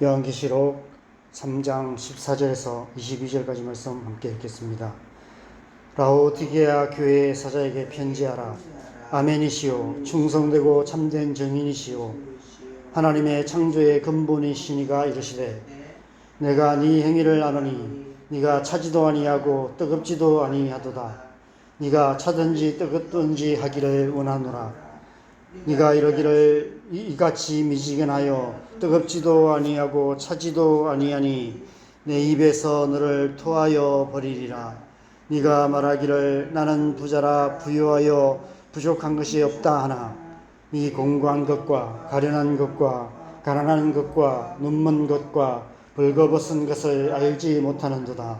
요한계시록 3장 14절에서 22절까지 말씀 함께 읽겠습니다. 라오디게아 교회의 사자에게 편지하라. 아멘이시오. 충성되고 참된 증인이시오. 하나님의 창조의 근본이시니가 이르시되 내가 네 행위를 아노니 네가 차지도 아니하고 뜨겁지도 아니하도다. 네가 차든지 뜨겁든지 하기를 원하노라. 네가 이러기를 이같이 미지근하여 뜨겁지도 아니하고 차지도 아니하니 내 입에서 너를 토하여 버리리라. 네가 말하기를 나는 부자라 부유하여 부족한 것이 없다 하나 네 공고한 것과 가련한 것과 가난한 것과 눈먼 것과 벌거벗은 것을 알지 못하는도다.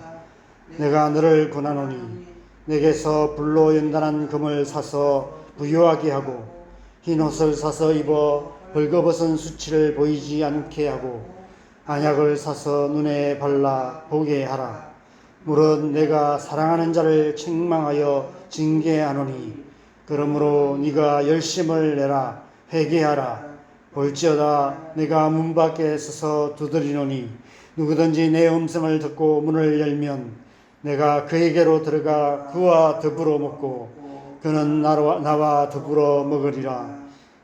내가 너를 권하노니 내게서 불로 연단한 금을 사서 부유하게 하고 흰 옷을 사서 입어 벌거벗은 수치를 보이지 않게 하고 안약을 사서 눈에 발라 보게 하라. 무릇 내가 사랑하는 자를 책망하여 징계하노니 그러므로 네가 열심을 내라. 회개하라. 볼지어다 내가 문 밖에 서서 두드리노니 누구든지 내 음성을 듣고 문을 열면 내가 그에게로 들어가 그와 더불어 먹고 그는 나와 더불어 먹으리라.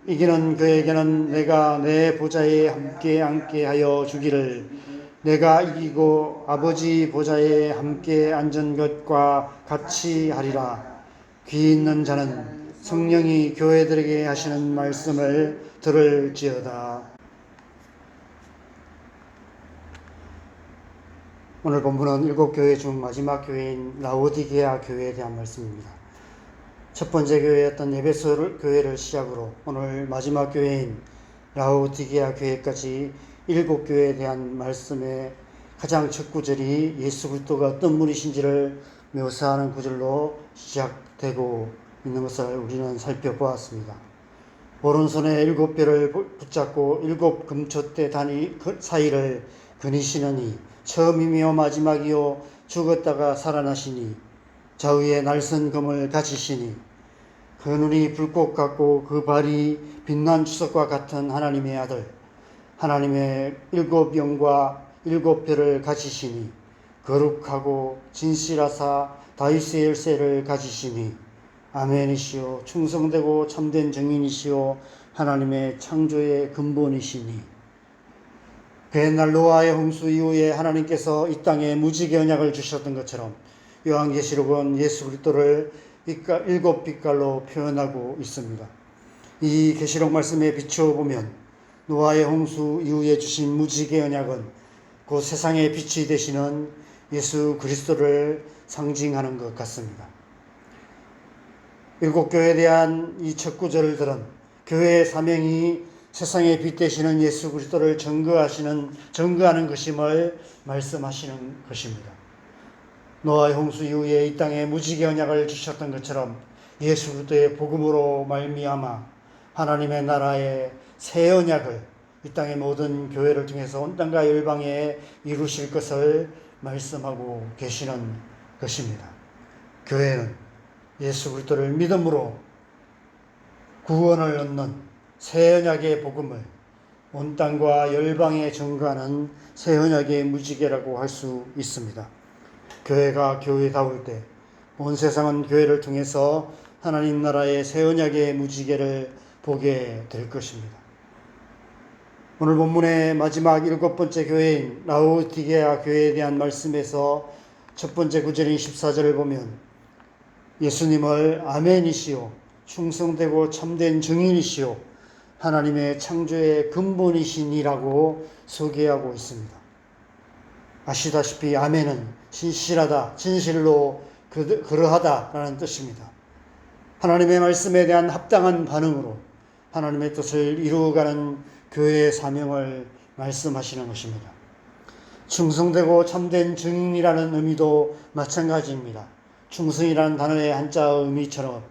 이기는 그에게는 내가 내 보좌에 함께 앉게 하여 주기를 내가 이기고 아버지 보좌에 함께 앉은 것과 같이 하리라. 귀 있는 자는 성령이 교회들에게 하시는 말씀을 들을지어다. 오늘 본문은 일곱 교회 중 마지막 교회인 라오디게아 교회에 대한 말씀입니다. 첫 번째 교회였던 에베소 교회를 시작으로 오늘 마지막 교회인 라오디게아 교회까지 일곱 교회에 대한 말씀의 가장 첫 구절이 예수 그리스도가 어떤 분이신지를 묘사하는 구절로 시작되고 있는 것을 우리는 살펴보았습니다. 오른손에 일곱 뼈를 붙잡고 일곱 금촛대 단위 사이를 그니시느니 처음이며 마지막이요 죽었다가 살아나시니 좌우에 날선 검을 가지시니 그 눈이 불꽃 같고 그 발이 빛난 주석과 같은 하나님의 아들 하나님의 일곱 영과 일곱 뼈를 가지시니 거룩하고 진실하사 다윗의 열쇠를 가지시니 아멘이시오. 충성되고 참된 증인이시오. 하나님의 창조의 근본이시니 그 옛날 노아의 홍수 이후에 하나님께서 이 땅에 무지개 언약을 주셨던 것처럼 요한계시록은 예수 그리스도를 일곱 빛깔로 표현하고 있습니다. 이 계시록 말씀에 비추어보면 노아의 홍수 이후에 주신 무지개 언약은 그 세상의 빛이 되시는 예수 그리스도를 상징하는 것 같습니다. 일곱 교회에 대한 이 첫 구절을 들은 교회의 사명이 세상의 빛 되시는 예수 그리스도를 증거하는 것임을 말씀하시는 것입니다. 노아의 홍수 이후에 이 땅에 무지개 언약을 주셨던 것처럼 예수 그리스도의 복음으로 말미암아 하나님의 나라의 새 언약을 이 땅의 모든 교회를 통해서 온 땅과 열방에 이루실 것을 말씀하고 계시는 것입니다. 교회는 예수 그리스도를 믿음으로 구원을 얻는 새 언약의 복음을 온 땅과 열방에 전가하는 새 언약의 무지개라고 할 수 있습니다. 교회가 교회다울 때 온 세상은 교회를 통해서 하나님 나라의 새 언약의 무지개를 보게 될 것입니다. 오늘 본문의 마지막 일곱 번째 교회인 라오디게아 교회에 대한 말씀에서 첫 번째 구절인 14절을 보면 예수님을 아멘이시오. 충성되고 참된 증인이시오. 하나님의 창조의 근본이시니라고 소개하고 있습니다. 아시다시피 아멘은 신실하다, 진실로 그러하다라는 뜻입니다. 하나님의 말씀에 대한 합당한 반응으로 하나님의 뜻을 이루어가는 교회의 사명을 말씀하시는 것입니다. 충성되고 참된 증인이라는 의미도 마찬가지입니다. 충성이라는 단어의 한자 의미처럼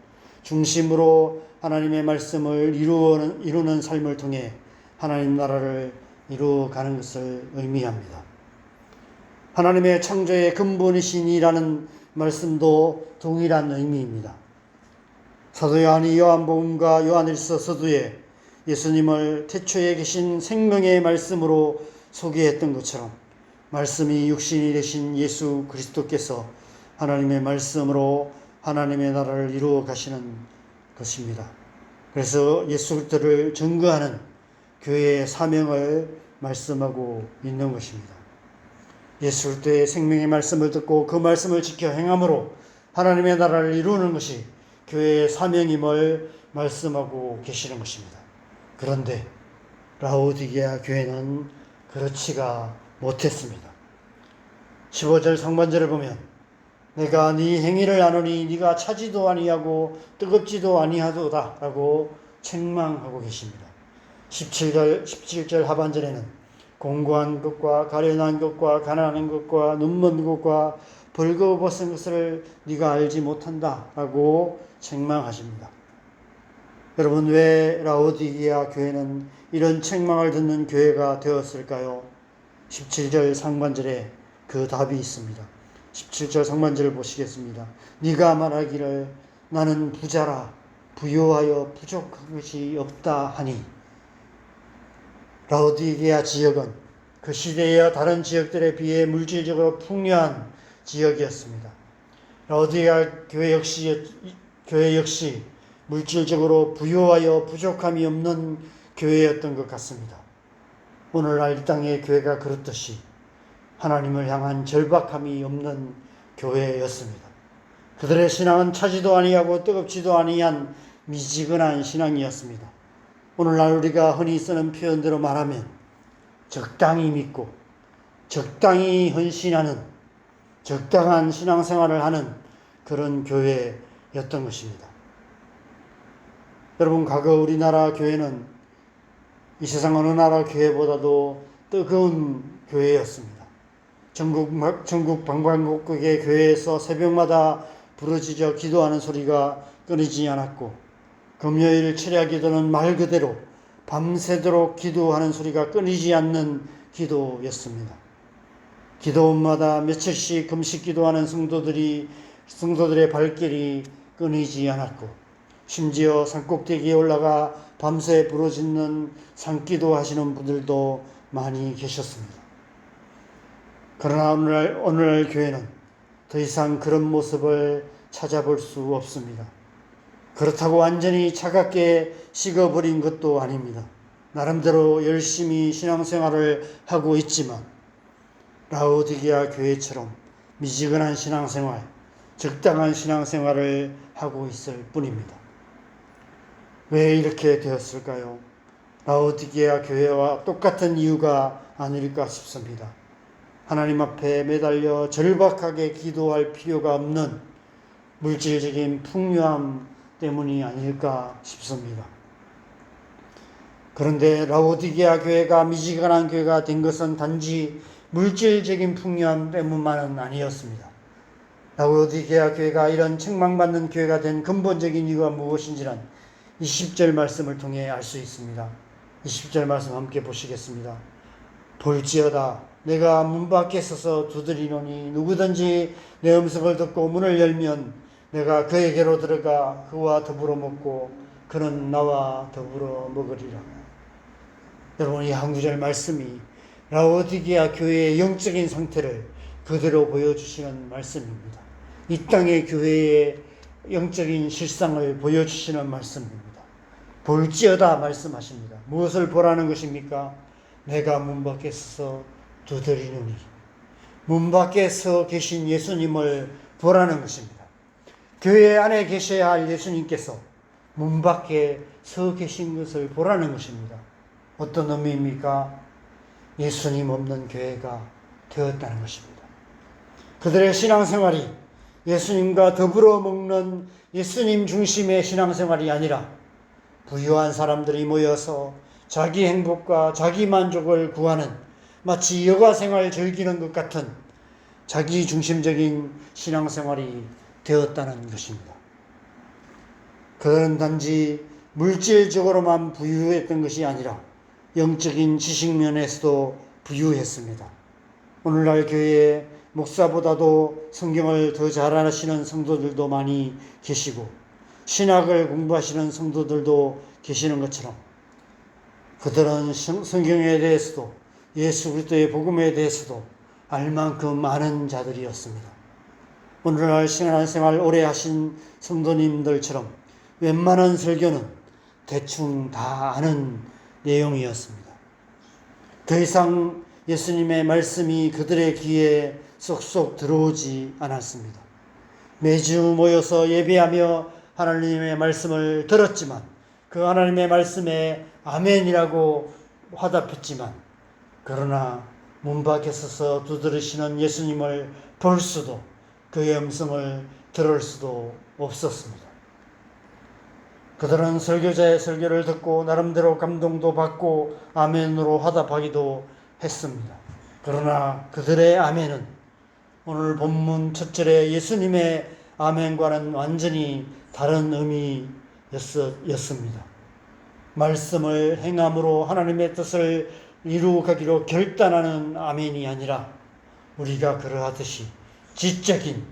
중심으로 하나님의 말씀을 이루는 삶을 통해 하나님 나라를 이루어가는 것을 의미합니다. 하나님의 창조의 근본이시니라는 말씀도 동일한 의미입니다. 사도 요한이 요한복음과 요한일서 서두에 예수님을 태초에 계신 생명의 말씀으로 소개했던 것처럼 말씀이 육신이 되신 예수 그리스도께서 하나님의 말씀으로 하나님의 나라를 이루어 가시는 것입니다. 그래서 예수 그리스도를 증거하는 교회의 사명을 말씀하고 있는 것입니다. 예수 그리스도의 생명의 말씀을 듣고 그 말씀을 지켜 행함으로 하나님의 나라를 이루는 것이 교회의 사명임을 말씀하고 계시는 것입니다. 그런데 라오디게아 교회는 그렇지가 못했습니다. 15절 상반절을 보면 내가 네 행위를 아노니 네가 차지도 아니하고 뜨겁지도 아니하도다 라고 책망하고 계십니다. 17절 하반절에는 공고한 것과 가련한 것과 가난한 것과 눈먼 것과 벌거벗은 것을 네가 알지 못한다 라고 책망하십니다. 여러분, 왜 라오디게아 교회는 이런 책망을 듣는 교회가 되었을까요? 17절 상반절에 그 답이 있습니다. 17절 상반절을 보시겠습니다. 네가 말하기를 나는 부자라 부요하여 부족한 것이 없다 하니. 라오디게아 지역은 그 시대의 다른 지역들에 비해 물질적으로 풍요한 지역이었습니다. 라오디게아 교회 역시 물질적으로 부요하여 부족함이 없는 교회였던 것 같습니다. 오늘날 이 땅의 교회가 그렇듯이 하나님을 향한 절박함이 없는 교회였습니다. 그들의 신앙은 차지도 아니하고 뜨겁지도 아니한 미지근한 신앙이었습니다. 오늘날 우리가 흔히 쓰는 표현대로 말하면 적당히 믿고 적당히 헌신하는 적당한 신앙생활을 하는 그런 교회였던 것입니다. 여러분, 과거 우리나라 교회는 이 세상 어느 나라 교회보다도 뜨거운 교회였습니다. 전국 방방곡곡의 교회에서 새벽마다 부르짖어 기도하는 소리가 끊이지 않았고, 금요일 철야 기도는 말 그대로 밤새도록 기도하는 소리가 끊이지 않는 기도였습니다. 기도원마다 며칠씩 금식 기도하는 성도들의 발길이 끊이지 않았고, 심지어 산꼭대기에 올라가 밤새 부르짖는 산기도 하시는 분들도 많이 계셨습니다. 그러나 오늘날 교회는 더 이상 그런 모습을 찾아볼 수 없습니다. 그렇다고 완전히 차갑게 식어버린 것도 아닙니다. 나름대로 열심히 신앙생활을 하고 있지만 라오디게아 교회처럼 미지근한 신앙생활, 적당한 신앙생활을 하고 있을 뿐입니다. 왜 이렇게 되었을까요? 라오디게아 교회와 똑같은 이유가 아닐까 싶습니다. 하나님 앞에 매달려 절박하게 기도할 필요가 없는 물질적인 풍요함 때문이 아닐까 싶습니다. 그런데 라오디게아 교회가 미지근한 교회가 된 것은 단지 물질적인 풍요함 때문만은 아니었습니다. 라오디게아 교회가 이런 책망받는 교회가 된 근본적인 이유가 무엇인지는 20절 말씀을 통해 알 수 있습니다. 20절 말씀 함께 보시겠습니다. 볼지어다 내가 문 밖에 서서 두드리노니 누구든지 내 음성을 듣고 문을 열면 내가 그에게로 들어가 그와 더불어 먹고 그는 나와 더불어 먹으리라. 여러분, 이 한 구절 말씀이 라오디게아 교회의 영적인 상태를 그대로 보여주시는 말씀입니다. 이 땅의 교회의 영적인 실상을 보여주시는 말씀입니다. 볼지어다 말씀하십니다. 무엇을 보라는 것입니까? 내가 문 밖에 서서 두드리노니. 문 밖에 서 계신 예수님을 보라는 것입니다. 교회 안에 계셔야 할 예수님께서 문 밖에 서 계신 것을 보라는 것입니다. 어떤 의미입니까? 예수님 없는 교회가 되었다는 것입니다. 그들의 신앙생활이 예수님과 더불어 먹는 예수님 중심의 신앙생활이 아니라 부유한 사람들이 모여서 자기 행복과 자기 만족을 구하는 마치 여가생활 즐기는 것 같은 자기 중심적인 신앙생활이 되었다는 것입니다. 그들은 단지 물질적으로만 부유했던 것이 아니라 영적인 지식면에서도 부유했습니다. 오늘날 교회에 목사보다도 성경을 더 잘 아시는 성도들도 많이 계시고 신학을 공부하시는 성도들도 계시는 것처럼 그들은 성경에 대해서도 예수 그리스도의 복음에 대해서도 알 만큼 아는 자들이었습니다. 오늘날 신앙생활 오래 하신 성도님들처럼 웬만한 설교는 대충 다 아는 내용이었습니다. 더 이상 예수님의 말씀이 그들의 귀에 쏙쏙 들어오지 않았습니다. 매주 모여서 예배하며 하나님의 말씀을 들었지만 그 하나님의 말씀에 아멘이라고 화답했지만 그러나 문 밖에 서서 두드리시는 예수님을 볼 수도 그의 음성을 들을 수도 없었습니다. 그들은 설교자의 설교를 듣고 나름대로 감동도 받고 아멘으로 화답하기도 했습니다. 그러나 그들의 아멘은 오늘 본문 첫 절에 예수님의 아멘과는 완전히 다른 의미였습니다. 말씀을 행함으로 하나님의 뜻을 이루가기로 결단하는 아멘이 아니라 우리가 그러하듯이 지적인,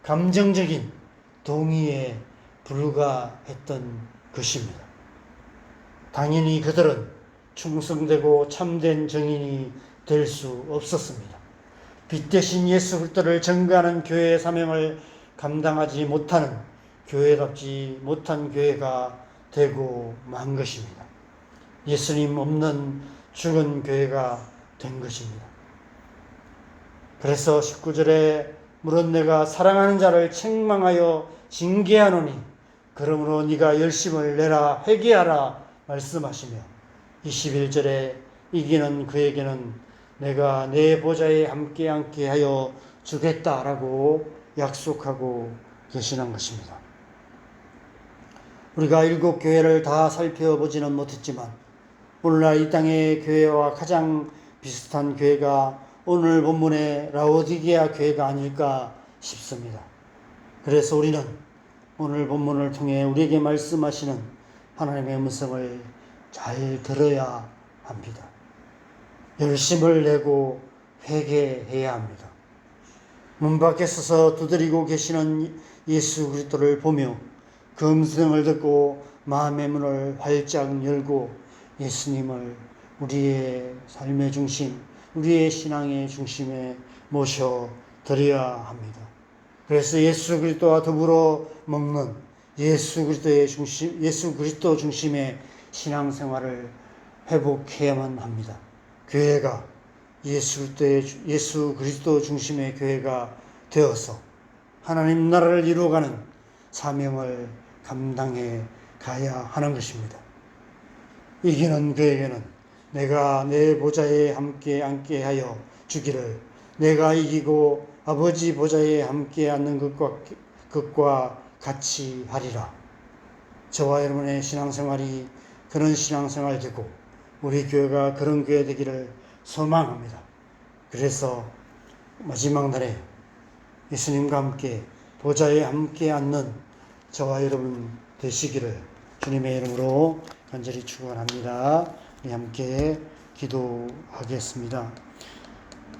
감정적인 동의에 불과했던 것입니다. 당연히 그들은 충성되고 참된 증인이 될 수 없었습니다. 빛 대신 예수 그리스도를 증거하는 교회의 사명을 감당하지 못하는 교회답지 못한 교회가 되고 만 것입니다. 예수님 없는 죽은 교회가 된 것입니다. 그래서 19절에 물은 내가 사랑하는 자를 책망하여 징계하노니 그러므로 네가 열심을 내라 회개하라 말씀하시며 21절에 이기는 그에게는 내가 내 보좌에 함께 앉게 하여 주겠다라고 약속하고 계시는 것입니다. 우리가 7교회를 다 살펴보지는 못했지만 오늘날 이 땅의 교회와 가장 비슷한 교회가 오늘 본문의 라오디게아 교회가 아닐까 싶습니다. 그래서 우리는 오늘 본문을 통해 우리에게 말씀하시는 하나님의 음성을 잘 들어야 합니다. 열심을 내고 회개해야 합니다. 문 밖에 서서 두드리고 계시는 예수 그리스도를 보며 그 음성을 듣고 마음의 문을 활짝 열고 예수님을 우리의 삶의 중심, 우리의 신앙의 중심에 모셔드려야 합니다. 그래서 예수 그리스도와 더불어 먹는 예수 그리스도 중심의 신앙생활을 회복해야만 합니다. 교회가 예수 그리스도 중심의 교회가 되어서 하나님 나라를 이루어가는 사명을 감당해 가야 하는 것입니다. 이기는 그에게는 내가 내 보좌에 함께 앉게 하여 주기를, 내가 이기고 아버지 보좌에 함께 앉는 것과 같이 하리라. 저와 여러분의 신앙생활이 그런 신앙생활 되고 우리 교회가 그런 교회 되기를 소망합니다. 그래서 마지막 날에 예수님과 함께 보좌에 함께 앉는 저와 여러분 되시기를 주님의 이름으로 간절히 축원합니다. 우리 함께 기도하겠습니다.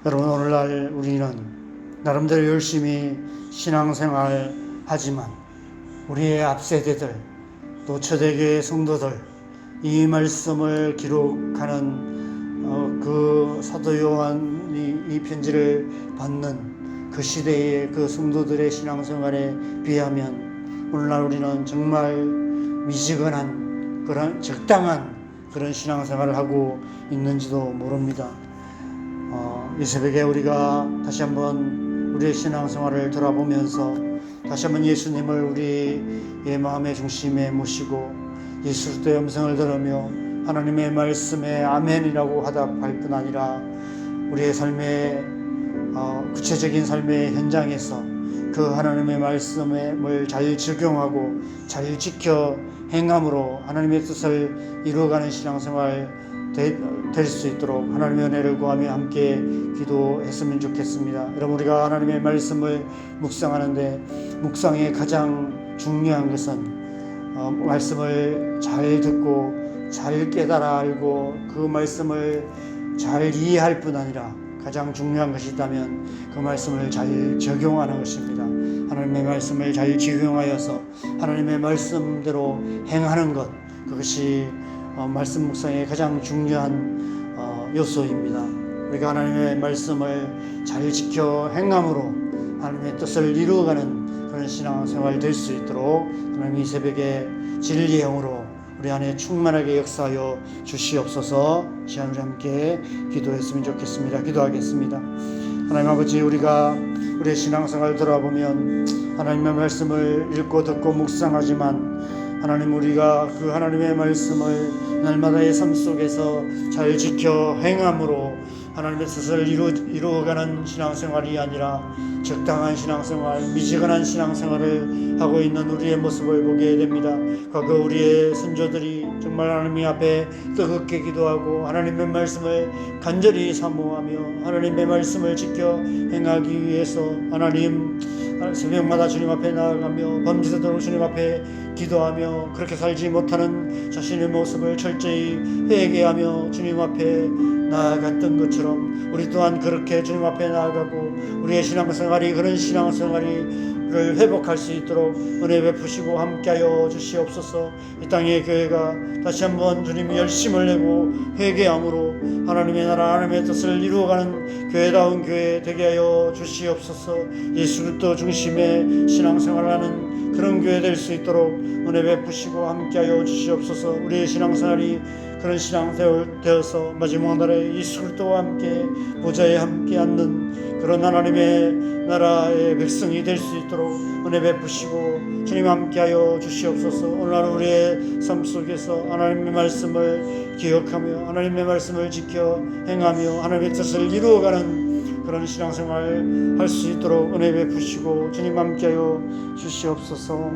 여러분, 오늘날 우리는 나름대로 열심히 신앙생활 하지만 우리의 앞세대들 또 초대교회 성도들 이 말씀을 기록하는 그 사도 요한이 이 편지를 받는 그 시대의 그 성도들의 신앙생활에 비하면 오늘날 우리는 정말 미지근한 그런 적당한 그런 신앙생활을 하고 있는지도 모릅니다. 이 새벽에 우리가 다시 한번 우리의 신앙생활을 돌아보면서 다시 한번 예수님을 우리의 마음의 중심에 모시고 예수 그리스도의 음성을 들으며 하나님의 말씀에 아멘이라고 화답할 뿐 아니라 우리의 삶의 구체적인 삶의 현장에서 그 하나님의 말씀을 잘 적용하고 잘 지켜 행함으로 하나님의 뜻을 이루어가는 신앙생활 될 수 있도록 하나님의 은혜를 구하며 함께 기도했으면 좋겠습니다. 여러분, 우리가 하나님의 말씀을 묵상하는데 묵상의 가장 중요한 것은 말씀을 잘 듣고 잘 깨달아 알고 그 말씀을 잘 이해할 뿐 아니라 가장 중요한 것이 있다면 그 말씀을 잘 적용하는 것입니다. 하나님의 말씀을 잘 적용하여서 하나님의 말씀대로 행하는 것, 그것이 말씀 묵상의 가장 중요한 요소입니다. 우리가 하나님의 말씀을 잘 지켜 행함으로 하나님의 뜻을 이루어가는 그런 신앙생활 될 수 있도록 하나님 이 새벽에 진리의 영으로 우리 안에 충만하게 역사하여 주시옵소서. 시간 우리 함께 기도했으면 좋겠습니다. 기도하겠습니다. 하나님 아버지, 우리가 우리의 신앙생활 돌아보면 하나님의 말씀을 읽고 듣고 묵상하지만 하나님, 우리가 그 하나님의 말씀을 날마다의 삶 속에서 잘 지켜 행함으로 하나님의 뜻을 이루어가는 신앙생활이 아니라 적당한 신앙생활, 미지근한 신앙생활을 하고 있는 우리의 모습을 보게 됩니다. 과거 우리의 선조들이 정말 하나님 앞에 뜨겁게 기도하고 하나님의 말씀을 간절히 사모하며 하나님의 말씀을 지켜 행하기 위해서 하나님 새벽마다 주님 앞에 나아가며 밤새도록 주님 앞에 기도하며 그렇게 살지 못하는 자신의 모습을 철저히 회개하며 주님 앞에 나아갔던 것처럼 우리 또한 그렇게 주님 앞에 나아가고 우리의 신앙생활이 그런 신앙생활을 회복할 수 있도록 은혜 베푸시고 함께하여 주시옵소서. 이 땅의 교회가 다시 한번 주님이 열심을 내고 회개함으로 하나님의 나라 하나님의 뜻을 이루어가는 교회다운 교회 되게 하여 주시옵소서. 예수 그리스도 중심의 신앙생활을 하는 그런 교회 될 수 있도록 은혜 베푸시고 함께하여 주시옵소서. 우리의 신앙생활이 그런 신앙생활 되어서 마지막 날에 예수 그리스도와 함께 보좌에 함께 앉는 그런 하나님의 나라의 백성이 될 수 있도록 은혜 베푸시고 주님 함께하여 주시옵소서. 오늘 하루 우리의 삶 속에서 하나님의 말씀을 기억하며 하나님의 말씀을 지켜 행하며 하나님의 뜻을 이루어가는 그런 신앙생활 할 수 있도록 은혜 베푸시고 주님 함께하여 주시옵소서.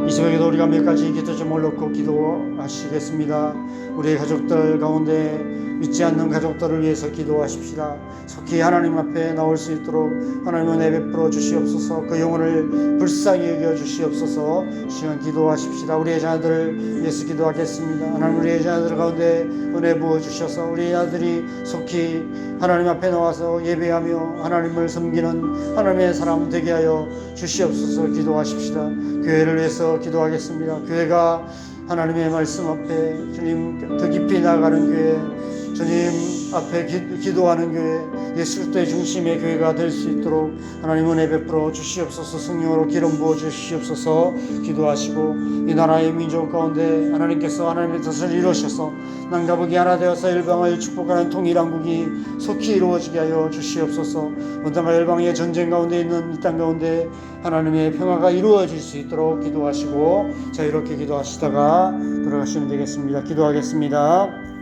이 새벽에도 우리가 몇 가지 기도 좀 올놓고 기도하시겠습니다. 우리의 가족들 가운데 믿지 않는 가족들을 위해서 기도하십시다. 속히 하나님 앞에 나올 수 있도록 하나님 은혜 베풀어 주시옵소서. 그 영혼을 불쌍히 여겨 주시옵소서. 시간 기도하십시다. 우리의 자녀들을 위해서 기도하겠습니다. 하나님, 우리의 자녀들 가운데 은혜 부어 주셔서 우리의 아들이 속히 하나님 앞에 나와서 예배하며 하나님을 섬기는 하나님의 사람 되게 하여 주시옵소서. 기도하십시다. 교회를 위해서 기도하겠습니다. 교회가 하나님의 말씀 앞에 주님 더 깊이 나아가는 교회, 주님 앞에 기도하는 교회, 예수 그리스도의 중심의 교회가 될 수 있도록 하나님 은혜 베풀어 주시옵소서. 성령으로 기름 부어 주시옵소서. 기도하시고 이 나라의 민족 가운데 하나님께서 하나님의 뜻을 이루셔서 남과 북이 하나 되어서 열방을 축복하는 통일왕국이 속히 이루어지게 하여 주시옵소서. 온땅과 열방의 전쟁 가운데 있는 이 땅 가운데 하나님의 평화가 이루어질 수 있도록 기도하시고 자, 이렇게 기도하시다가 돌아가시면 되겠습니다. 기도하겠습니다.